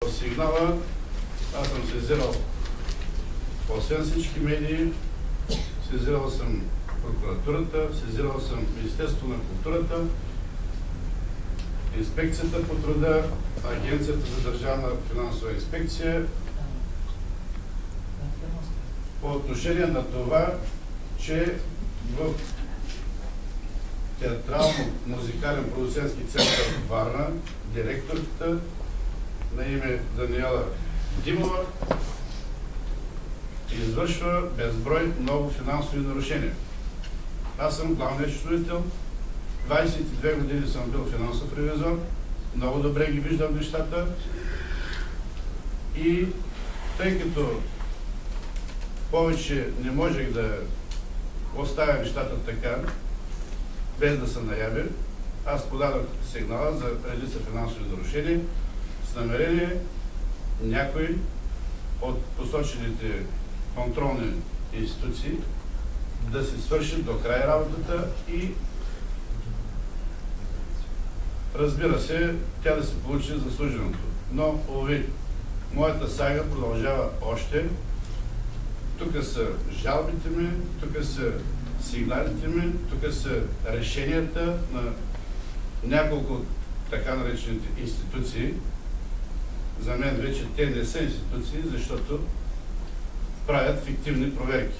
По сигнала аз съм сезирал, освен всички медии, сезирал съм прокуратурата, сезирал съм Министерството на културата, Инспекцията по труда, Агенцията за държавна финансова инспекция по отношение на това, че в театрално-музикален продуцентски център в Варна директорката на име Даниела Димова извършва безброй много финансови нарушения. Аз съм главният счетоводител, 22 години съм бил финансов ревизор, много добре ги виждам нещата и тъй като повече не можех да оставя нещата така, без да се наяви, аз подадох сигнала за редица финансови нарушения с намерение някой от посочените контролни институции да си свърши до край работата и разбира се, тя да се получи заслуженото. Но, уви, моята сага продължава още. Тук са жалбите ми, тук са сигналите ми, тук са решенията на няколко така наречените институции. За мен вече те не са институции, защото правят фиктивни проверки.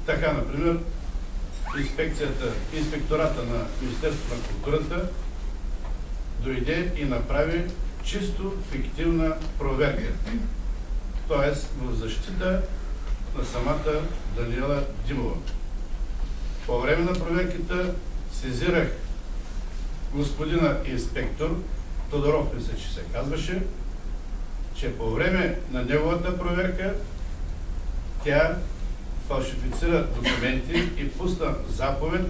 Така, например, инспектората на Министерството на културата дойде и направи чисто фиктивна проверка. Тоест в защита на самата Даниела Димова. По време на проверката сезирах господина инспектор Тодоров, мисля, че се казваше, че по време на неговата проверка тя фалшифицира документи и пусна заповед,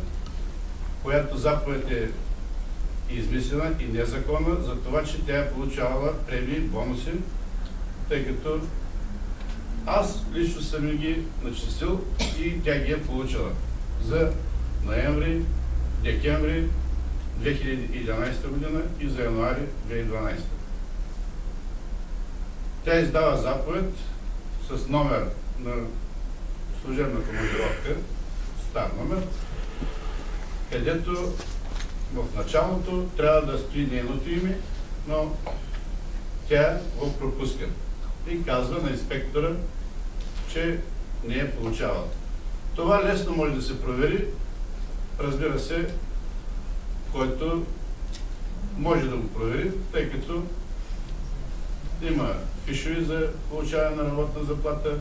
която заповед е измислена и незаконна за това, че тя е получавала премии, бонуси, тъй като аз лично съм ги начислил и тя ги е получила за ноември, декември 2011 година и за януари 2012. Тя издава заповед с номер на служебна командировка, стар номер, където в началото трябва да стои нейното име, но тя го пропуска и казва на инспектора, че не е получавал. Това лесно може да се провери, разбира се, който може да го провери, тъй като има фишове за получаване на работна заплата,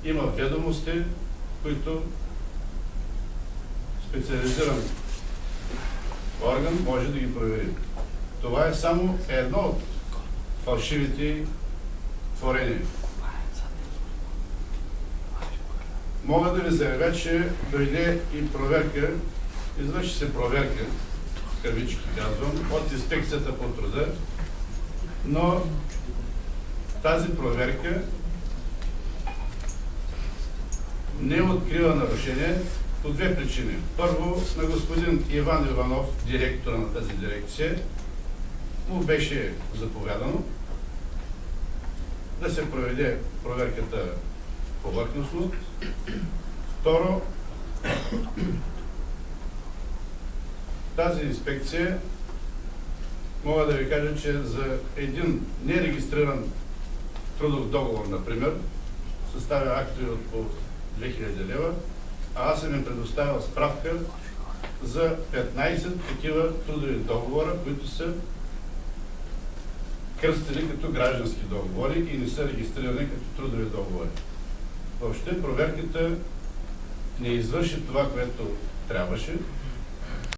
има ведомости, които специализиран орган може да ги провери. Това е само едно от фалшивите творения. Мога да ви заявя, че дойде и проверка, извърши се проверка, в кавички казвам, от Инспекцията по труда, но тази проверка не открива нарушение по две причини. Първо, на господин Иван Иванов, директора на тази дирекция, му беше заповядано да се проведе проверката повърхностно. Второ, тази инспекция, мога да ви кажа, че за един нерегистриран трудов договор, например, съставя актове от по 2000 лева, а аз съм им предоставил справка за 15 такива трудови договора, които са кръстени като граждански договори и не са регистрирани като трудови договори. Въобще проверката не извърши това, което трябваше.